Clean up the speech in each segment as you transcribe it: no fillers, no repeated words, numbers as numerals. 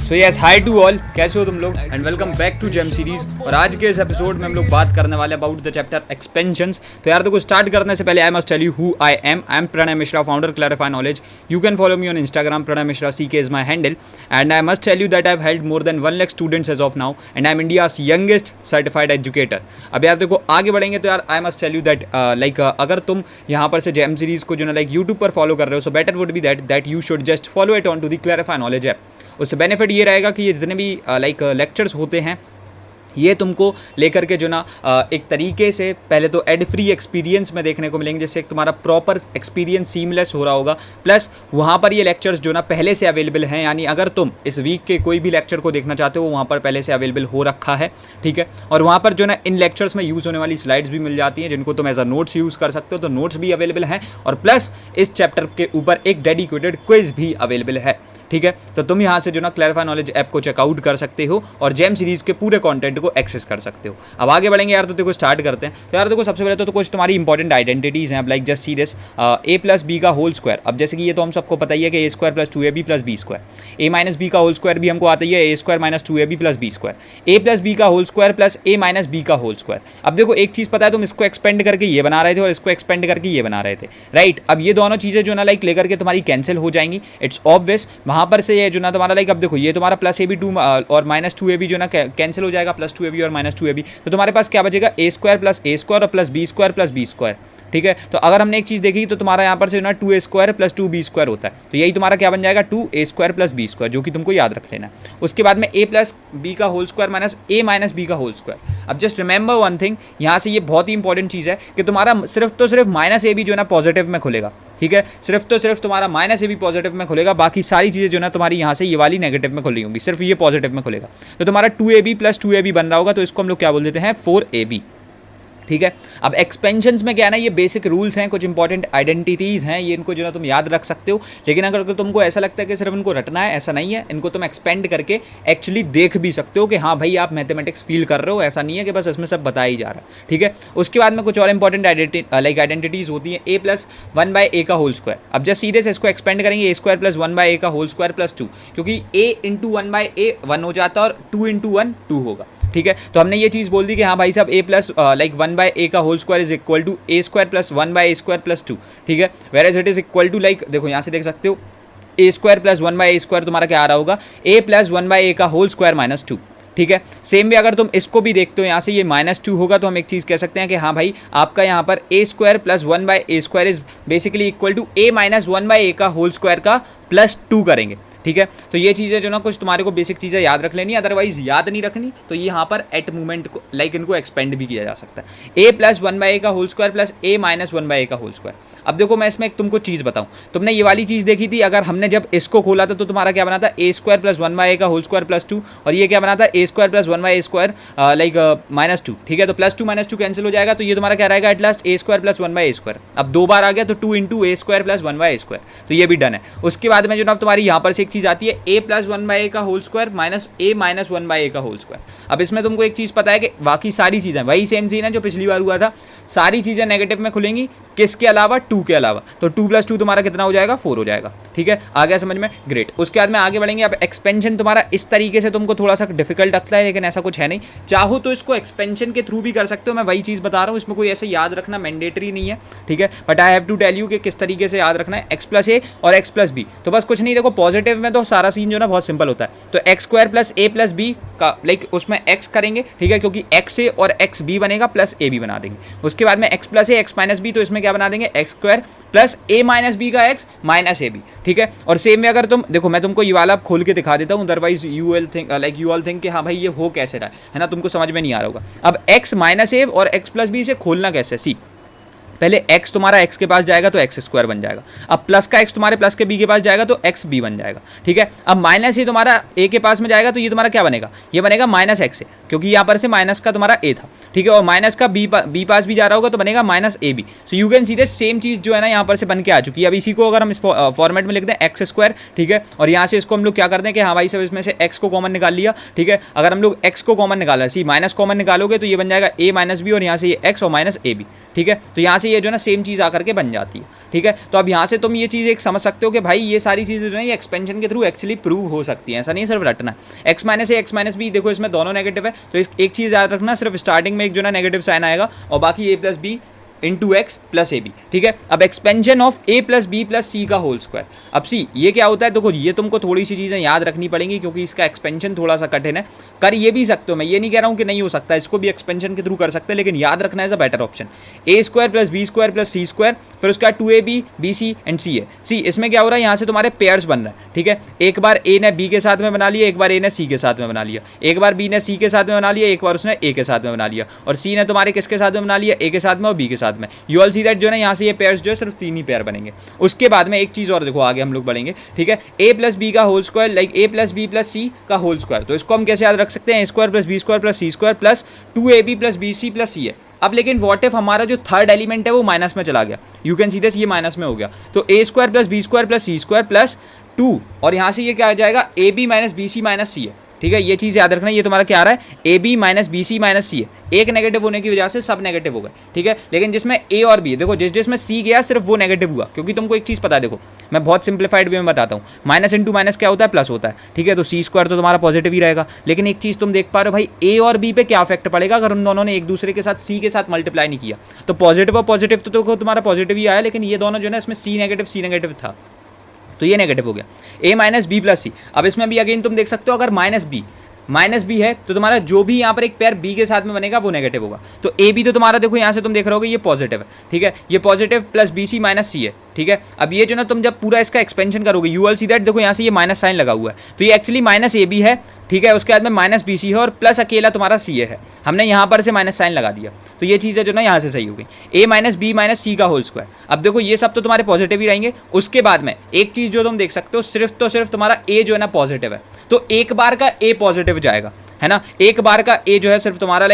So yes, hi to all, कैसे हो तुम लोग and welcome back to gem series. और आज के इस एपिसोड में हम लोग बात करने वाले अबाउट द चैप्टर एक्सपेंशंस। तो यार देखो, स्टार्ट करने से पहले I must tell you who I am Pranay Mishra, founder clarify knowledge. You can follow me on Instagram, Pranay Mishra CK is my handle. And I must tell you that I have helped more than 1 lakh students as of now and I am India's youngest certified educator. अब यार देखो, आगे बढ़ेंगे तो यार I must tell you that अगर तुम यहाँ पर से जेम सीरीज को जो ना यूट्यूब पर फॉलो कर रहे हो, so better would be that you should just follow it on to the clarify knowledge app. उससे बेनिफिट ये रहेगा कि ये जितने भी लेक्चर्स होते हैं ये तुमको लेकर के जो ना एक तरीके से पहले तो एड फ्री एक्सपीरियंस में देखने को मिलेंगे, जैसे एक तुम्हारा प्रॉपर एक्सपीरियंस सीमलेस हो रहा होगा। प्लस वहाँ पर ये लेक्चर्स जो ना पहले से अवेलेबल हैं, यानी अगर तुम इस वीक के कोई भी लेक्चर को देखना चाहते हो वहाँ पर पहले से अवेलेबल हो रखा है, ठीक है। और वहाँ पर जो ना इन लेक्चर्स में यूज़ होने वाली स्लाइड्स भी मिल जाती हैं जिनको तुम एज अ नोट्स यूज़ कर सकते हो, तो नोट्स भी अवेलेबल हैं। और प्लस इस चैप्टर के ऊपर एक डेडिकेटेड क्विज भी अवेलेबल है, ठीक है। तो तुम यहाँ से जो ना क्लैरिफाई नॉलेज ऐप को चेकआउट कर सकते हो और जेम सीरीज के पूरे कंटेंट को एक्सेस कर सकते हो। अब आगे बढ़ेंगे यार, तो देखो स्टार्ट करते हैं। तो यार देखो, सबसे पहले तो कुछ तुम्हारी इंपॉर्टेंट आइडेंटिटीज़ हैं। अब like just see this a+b का होल स्क्वायर। अब जैसे कि ये तो हम सबको पता ही है कि a² + 2ab + b²। a - b का होल स्क्वायर भी हमको आता ही है, a² - 2ab + b²। a+b का whole square plus a - b का होल स्क्वायर। अब देखो एक चीज़ पता है, तुम इसको एक्सपेंड करके ये बना रहे थे और इसको एक्सपेंड करके ये बना रहे थे, राइट। अब ये दोनों चीज़ें जो ना लेकर के तुम्हारी कैंसिल हो जाएंगी, इट्स ऑब्वियस। वहाँ पर से ये जो ना तुम्हारा अब देखो, ये तुम्हारा +ab2 और -2ab जो ना कैंसिल हो जाएगा, +2ab और -2ab। तो तुम्हारे पास क्या बचेगा, a² + a² और +b² + b², ठीक है। तो अगर हमने एक चीज़ देखी तो तुम्हारा यहाँ पर से ना 2a² + 2b² होता है, तो यही तुम्हारा क्या बन जाएगा, 2a² + b², जो कि तुमको याद रख लेना है। उसके बाद में a+b का whole square minus a - b का होल स्क्वायर। अब जस्ट रिमेंबर वन थिंग, यहाँ से ये बहुत ही इंपॉर्टेंट चीज़ है कि तुम्हारा सिर्फ -ab जो ना पॉजिटिव में खुलेगा, ठीक है। सिर्फ तुम्हारा -ab पॉजिटिव में खुलेगा, बाकी सारी चीज़ें जो ना तुम्हारी यहाँ से ये वाली नेगेटिव में खुली होंगी, सिर्फ ये पॉजिटिव में खुलेगा। तो तुम्हारा 2ab + 2ab बन रहा होगा, तो इसको हम लोग क्या बोल देते हैं, 4ab, ठीक है। अब एक्सपेंशंस में क्या है ना, ये बेसिक रूल्स हैं, कुछ इंपॉर्टेंट आइडेंटिटीज़ हैं, ये इनको जो ना तुम याद रख सकते हो। लेकिन अगर तुमको ऐसा लगता है कि सिर्फ इनको रटना है, ऐसा नहीं है। इनको तुम एक्सपेंड करके एक्चुअली देख भी सकते हो कि हाँ भाई आप मैथमेटिक्स फील कर रहे हो, ऐसा नहीं है कि बस इसमें सब बता ही जा रहा है, ठीक है। उसके बाद में कुछ और इंपॉर्टेंट आइडेंटिटीज़ होती हैं, a + 1/a का होल स्क्वायर। अब जस्ट सीधे से इसको एक्सपेंड करेंगे, a² + 1/a का होल स्क्वायर + 2, क्योंकि a × 1/a 1 हो जाता है और 2 × 1 2 होगा, ठीक है। तो हमने ये चीज़ बोल दी कि हाँ भाई साहब a + 1/a का whole square is equal to a² + 1/a² + 2, ठीक है। Whereas it is equal to देखो यहाँ से देख सकते हो, a² + 1/a² तुम्हारा क्या आ रहा होगा, a + 1/a का होल स्क्वायर -2, ठीक है। सेम वे अगर तुम इसको भी देखते हो, यहाँ से ये -2 होगा, तो हम एक चीज़ कह सकते हैं कि हाँ भाई आपका यहाँ पर a² + 1/a² is basically equal to a - 1/a का होल स्क्वायर का +2 करेंगे, ठीक है। तो ये चीज़ें जो ना कुछ तुम्हारे को बेसिक चीज़ें याद रख लेनी, अदरवाइज याद नहीं रखनी, तो ये यहाँ पर एट मूवमेंट को इनको एक्सपेंड भी किया जा सकता है, a + 1/a का whole square plus a - 1/a का होल स्क्वायर। अब देखो मैं इसमें तुमको चीज़ बताऊँ, तुमने ये वाली चीज़ देखी थी, अगर हमने जब इसको खोला था तो तुम्हारा क्या बना था, a² + 1/a का होल स्क्वायर + 2, और ये क्या बना था, a² + 1/a² -2, ठीक है। तो +2 - 2 कैंसिल हो जाएगा, तो ये तुम्हारा क्या रहेगा एट लास्ट, a² + 1/a²। अब 2 बार आ गया तो 2 × a² + 1/a², तो ये भी डन है। उसके बाद में जो ना तुम्हारी यहाँ पर से एक चीज़ आती है, a + 1/a का whole square minus a - 1/a का होल स्क्वायर। अब इसमें तुमको एक चीज़ पता है कि बाकी सारी चीज़ें वही सेम चीज़ है जो पिछली बार हुआ था, सारी चीज़ें नेगेटिव में खुलेंगी, किसके अलावा, 2 के अलावा। तो 2 + 2 तुम्हारा कितना हो जाएगा, 4 हो जाएगा, ठीक है। आ गया समझ में, ग्रेट। उसके बाद में आगे बढ़ेंगे। अब एक्सपेंशन तुम्हारा इस तरीके से तुमको थोड़ा सा डिफिकल्ट लगता है, लेकिन ऐसा कुछ है नहीं, चाहो तो इसको एक्सपेंशन के थ्रू भी कर सकते हो। मैं वही चीज़ बता रहा हूँ, इसमें कोई ऐसे याद रखना मैंडेटरी नहीं है, ठीक है। But I have to tell you कि किस तरीके से याद रखना है, x + a और x + b। तो बस कुछ नहीं, देखो पॉजिटिव में तो सारा सीन जो ना बहुत सिंपल होता है, तो x² + a + b का उसमें x करेंगे, ठीक है, क्योंकि xa और xb बनेगा प्लस ab बना देंगे। उसके बाद में x + a x - b, तो इसमें क्या बना देंगे, x² प्लस a - b का x माइनस ab, ठीक है। और सेम में अगर तुम देखो, मैं तुमको ये वाला खोल के दिखा देता हूँ, अदरवाइज यू ऑल थिंक कि हाँ भाई ये हो कैसे रहा है ना, तुमको समझ में नहीं आ रहा होगा। अब x - a और x + b से खोलना कैसे, सी पहले x तुम्हारा x के पास जाएगा तो x² बन जाएगा, अब प्लस का x तुम्हारे प्लस के b के पास जाएगा तो xb बन जाएगा, ठीक है। अब माइनस ये तुम्हारा a के पास में जाएगा तो ये तुम्हारा क्या बनेगा, ये बनेगा -x, क्योंकि यहाँ पर से माइनस का तुम्हारा a था, ठीक है, और माइनस का b पास भी जा रहा होगा तो बनेगा -ab। So you can see this same चीज़ जो है ना यहाँ पर से बन के आ चुकी है। अब इसी को अगर हम इस फॉर्मेट में लिख दें x², ठीक है, और यहाँ से इसको हम लोग क्या करते हैं कि हाँ भाई सब इसमें से x को कॉमन निकाल लिया, ठीक है। अगर हम लोग x को कॉमन निकाला, सी माइनस कॉमन निकालोगे तो ये बन जाएगा a - b और यहाँ से ये x और -ab, ठीक है। तो यहाँ से ये जो है ना सेम चीज़ आकर के बन जाती है, ठीक है। तो अब यहाँ से तुम ये चीज़ एक समझ सकते हो कि भाई ये सारी चीज़ें जो है ये एक्सपेंशन के थ्रू एक्चुअली प्रूव हो सकती हैं, ऐसा नहीं सिर्फ रटना है। एक्स माइनस ए एक्स माइनस बी, देखो इसमें दोनों नेगेटिव है, तो एक चीज़ याद रखना, सिर्फ स्टार्टिंग में एक जो है नेगेटिव साइन आएगा और बाकी A plus B into X plus A B, ठीक है। अब expansion of A plus B plus C का होल स्क्वायर। अब सी ये क्या होता है, देखो ये तुमको थोड़ी सी चीज़ें याद रखनी पड़ेंगी क्योंकि इसका एक्सपेंशन थोड़ा सा कठिन है। कर ये भी सकते हो, मैं ये नहीं कह रहा हूँ कि नहीं हो सकता, इसको भी एक्सपेंशन के थ्रू कर सकते हैं, लेकिन याद रखना है better option A square plus B square plus C square, फिर उसका 2ab बी सी एंड सी ए। सी इसमें क्या हो रहा है, यहाँ से तुम्हारे पेयर्स बन रहे हैं, ठीक है। एक बार ए ने बी के साथ में बना लिया, एक बार ए ने सी के साथ में बना लिया, एक बार बी ने सी के साथ में बना लिया, एक बार उसने ए के साथ में बना लिया, और सी ने तुम्हारे किसके साथ में बना लिया, ए के साथ में और बी के साथ में। यू ऑल सी दैट जो है ना यहाँ से ये पेयर्स जो है सिर्फ 3 ही पेयर बनेंगे। उसके बाद में एक चीज़ और देखो, आगे हम लोग बढ़ेंगे, ठीक है। ए प्लस बी का whole square like A plus B plus C का होल स्क्वायर, तो इसको हम कैसे याद रख सकते हैं, A square plus B square plus C square plus 2ab plus B C plus C A. अब लेकिन व्हाट इफ हमारा जो थर्ड एलिमेंट है वो माइनस में चला गया, यू कैन सी दिस, ये माइनस में हो गया, तो A square plus B square plus C square plus 2, और यहाँ से ये क्या आ जाएगा, A B minus B C minus C A, ठीक है। ये चीज़ याद रखना, ये तुम्हारा क्या आ रहा है, A B minus B C minus C है। एक नेगेटिव होने की वजह से सब नेगेटिव हो गए, ठीक है। लेकिन जिसमें ए और बी, देखो जिसमें सी गया सिर्फ वो नेगेटिव हुआ, क्योंकि तुमको एक चीज़ पता है, देखो मैं बहुत सिंप्लीफाइड वे में बताता हूँ, माइनस इंटू माइनस क्या होता है, प्लस होता है, ठीक है। तो सी स्क्वायर तो तुम्हारा पॉजिटिव ही रहेगा, लेकिन एक चीज़ तुम देख पा रहे हो भाई, ए और बी पे क्या इफेक्ट पड़ेगा अगर उन दोनों ने एक दूसरे के साथ सी के साथ मल्टीप्लाई नहीं किया। तो पॉजिटिव और पॉजिटिव तो तुम्हारा पॉजिटिव ही आया, लेकिन ये दोनों जो है ना इसमें सी नेगेटिव था, तो ये नेगेटिव हो गया। ए माइनस बी प्लस सी, अब इसमें भी अगेन तुम देख सकते हो, अगर माइनस बी है तो तुम्हारा जो भी यहाँ पर एक पेयर बी के साथ में बनेगा वो नेगेटिव होगा। तो ए बी तो तुम्हारा देखो यहाँ से तुम देख रहे होगे ये पॉजिटिव है, ठीक है, ये positive plus B C minus C है, ठीक है। अब ये जो ना तुम जब पूरा इसका एक्सपेंशन करोगे, यू विल सी दैट, देखो यहाँ से ये माइनस साइन लगा हुआ है, तो ये एक्चुअली माइनस ए बी है, ठीक है। उसके बाद में माइनस बी सी है और प्लस अकेला तुम्हारा सी ए है, हमने यहाँ पर से माइनस साइन लगा दिया, तो ये चीज़ है जो ना यहाँ से सही हो गई। ए माइनस बी माइनस सी का होल स्क्वायर, अब देखो ये सब तो तुम्हारे पॉजिटिव ही रहेंगे। उसके बाद में एक चीज़ जो तुम देख सकते हो, सिर्फ तुम्हारा ए जो है ना पॉजिटिव है, तो एक बार का ए पॉजिटिव जाएगा, है ना। एक बार का ए जो है सिर्फ तुम्हारा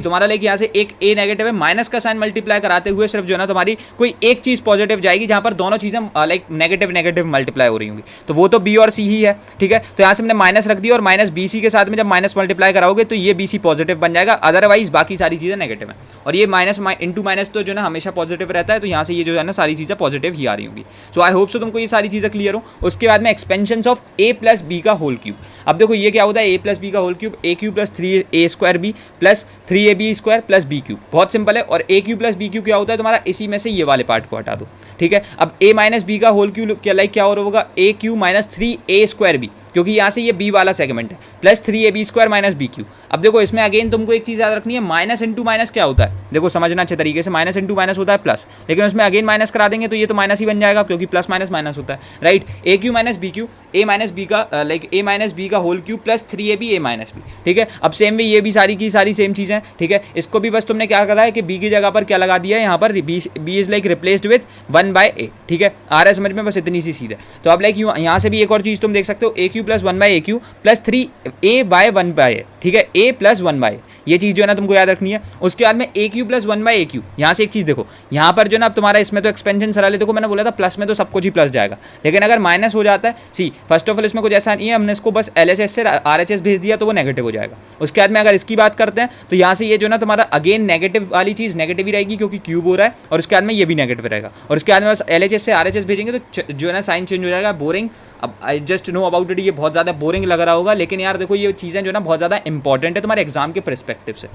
तुम्हारा यहाँ से एक ए नेगेटिव है, माइनस का साइन मल्टीप्लाई कराते हुए सिर्फ जो है ना तुम्हारी कोई एक चीज़ पॉजिटिव जाएगी, जहाँ पर दोनों चीज़ें नेगेटिव मल्टीप्लाई हो रही होंगी, तो वो तो बी और सी ही है, ठीक है। तो यहाँ से हमने माइनस रख दी, और माइनस बी सी के साथ में जब माइनस मल्टीप्लाई कराओगे तो ये बी सी पॉजिटिव बन जाएगा, अदरवाइज बाकी सारी चीज़ें नेगेटिव है। और ये माइनस इंटू माइनस तो जो है हमेशा पॉजिटिव रहता है, तो यहाँ से ये जो है ना सारी चीज़ें पॉजिटिव ही आ रही होंगी। सो आई होप सो तुमको ये सारी चीज़ें क्लियर हो। उसके बाद में expansion of A plus B का होल क्यूब, अब देखो ये क्या होता है, ए प्लस बी का whole cube, A cube plus 3a square B plus 3ab square plus B cube, बहुत सिंपल है। और A cube plus B cube क्या होता है तुम्हारा, इसी में से ये वाले पार्ट को हटा दो, ठीक है। अब a माइनस बी का होल क्यूब क्या और होगा, A cube minus 3a square B, क्योंकि यहाँ से ये बी वाला सेगमेंट है, plus 3ab square minus B cube. अब देखो इसमें अगेन तुमको एक चीज़ याद रखनी है, माइनस इंटू माइनस क्या होता है, देखो समझना अच्छे तरीके से, माइनस इंटू माइनस होता है प्लस, लेकिन उसमें अगेन माइनस करा देंगे तो ये तो माइनस ही बन जाएगा, क्योंकि प्लस माइनस माइनस होता है, राइट। ए क्यू माइनस बी क्यू, ए माइनस बी का ए माइनस बी का होल क्यूब प्लस 3ab ए माइनस बी, ठीक है। अब सेम वे ये भी सारी की सारी सेम चीज़ें, ठीक है। इसको भी बस तुमने क्या करा है कि बी की जगह पर क्या लगा दिया है, यहाँ पर B is like replaced with 1/a, ठीक है। आ रहा है समझ में, बस इतनी सी सीधा। तो अब लाइक यहाँ से भी एक और चीज़ तुम देख सकते हो, A cube plus 1/a cube plus 3a/1/a, ठीक है, a प्लस 1/a, ये चीज़ जो है ना तुमको याद रखनी है। उसके बाद में ए क्यू प्लस 1/a क्यू, यहाँ से एक चीज़ देखो, यहाँ पर जो ना अब तुम्हारा इसमें तो एक्सपेंशन सराले, देखो मैंने बोला था प्लस में तो सब कुछ ही प्लस जाएगा, लेकिन अगर माइनस हो जाता है, सी फर्स्ट ऑफ ऑल इसमें कुछ ऐसा नहीं है, हमने इसको बस LHS से RHS भेज दिया तो वो नेगेटिव हो जाएगा। उसके बाद में अगर इसकी बात करते हैं तो यहाँ से ये जो ना तुम्हारा अगेन नेगेटिव वाली चीज़ नेगेटिव ही रहेगी, क्योंकि क्यूब हो रहा है, और उसके बाद में ये भी नेगेटिव रहेगा, और उसके बाद में बस LHS से RHS भेजेंगे तो जो है ना साइन चेंज हो जाएगा, बोरिंग। अब I just know about it, ये बहुत ज़्यादा बोरिंग लग रहा होगा, लेकिन यार देखो ये चीज़ें जो ना बहुत ज़्यादा इंपॉर्टेंट है तुम्हारे एग्जाम के परस्पेक्टिव से।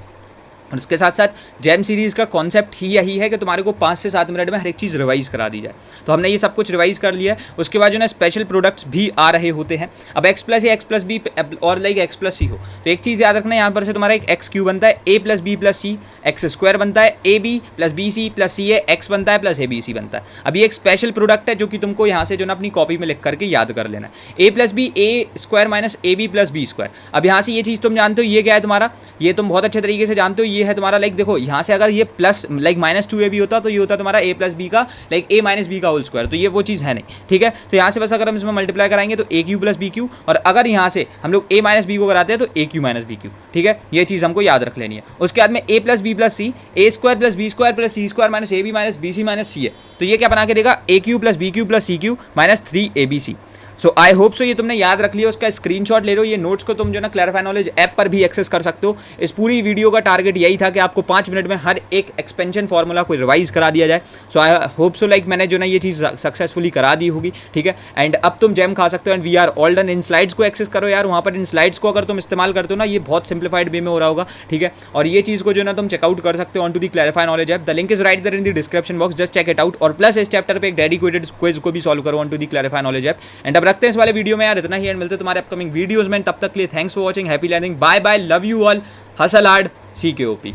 और उसके साथ साथ जेम सीरीज़ का कॉन्सेप्ट ही यही है कि तुम्हारे को 5 से 7 मिनट में हर एक चीज़ रिवाइज़ करा दी जाए। तो हमने ये सब कुछ रिवाइज़ कर लिया है। उसके बाद जो ना स्पेशल प्रोडक्ट्स भी आ रहे होते हैं। अब x प्लस या x प्लस बी और लाइक x प्लस सी हो तो एक चीज़ याद रखना, यहाँ पर से तुम्हारा एक एक्स क्यू बनता है, a plus B plus C, X square बनता है, A B plus B C plus C A, X बनता है प्लस ए बी सी बनता है। अब ये एक स्पेशल प्रोडक्ट है जो कि तुमको यहाँ से जो ना अपनी कॉपी में लिख करके याद कर लेना है। a plus B A square minus A B plus B square. अब यहाँ से ये चीज़ तुम जानते हो, ये क्या है तुम्हारा, ये तुम बहुत अच्छे तरीके से जानते हो, ये है तुम्हारा लाइक देखो यहाँ से अगर ये प्लस लाइक माइनस 2ab होता तो ये होता तुम्हारा a प्लस बी का लाइक a माइनस बी का होल स्क्वायर, तो ये वो चीज़ है नहीं, ठीक है। तो यहाँ से बस अगर हम इसमें मल्टीप्लाई कराएंगे तो a Q plus B Q, और अगर यहाँ से हम लोग a माइनस बी को कराते हैं तो a Q minus B Q, ठीक है। ये चीज़ हमको याद रख लेनी है। उसके बाद में a plus B plus C, A square plus B square plus C square minus A B minus B C minus C है, तो ये क्या बना के देगा, a Q plus B cube plus C cube minus 3ab C. So I hope so ये तुमने याद रख लिया, उसका स्क्रीनशॉट ले लो। ये नोट्स को तुम जो ना क्लैरिफाई नॉलेज ऐप पर भी एक्सेस कर सकते हो। इस पूरी वीडियो का टारगेट यही था कि आपको 5 मिनट में हर एक एक्सपेंशन फॉर्मूला को रिवाइज करा दिया जाए। सो आई होप सो लाइक मैंने जो ना ये चीज़ सक्सेसफुली करा दी होगी, ठीक है। एंड अब तुम जैम खा सकते हो and we are all done. इन स्लाइड्स को एक्सेस करो यार, वहाँ पर इन स्लाइड्स को अगर तुम इस्तेमाल करते हो ना, ये बहुत सिंप्लीफाइड वे में हो रहा होगा, ठीक है। और ये चीज़ को जो ना तुम चेकआउट कर सकते हो on to the clarify knowledge app. The link is right there in the description box, just check it out. और प्लस इस चैप्टर पे एक डेडिकेटेड क्विज को भी सॉल्व करो on to the clarify knowledge app. And अब रखते हैं इस वाले वीडियो में यार इतना ही, एंड मिलते हैं तुम्हारे अपकमिंग वीडियोज में। तब तक के लिए thanks for watching, happy learning, bye bye, love you all, hustle hard, CKOP।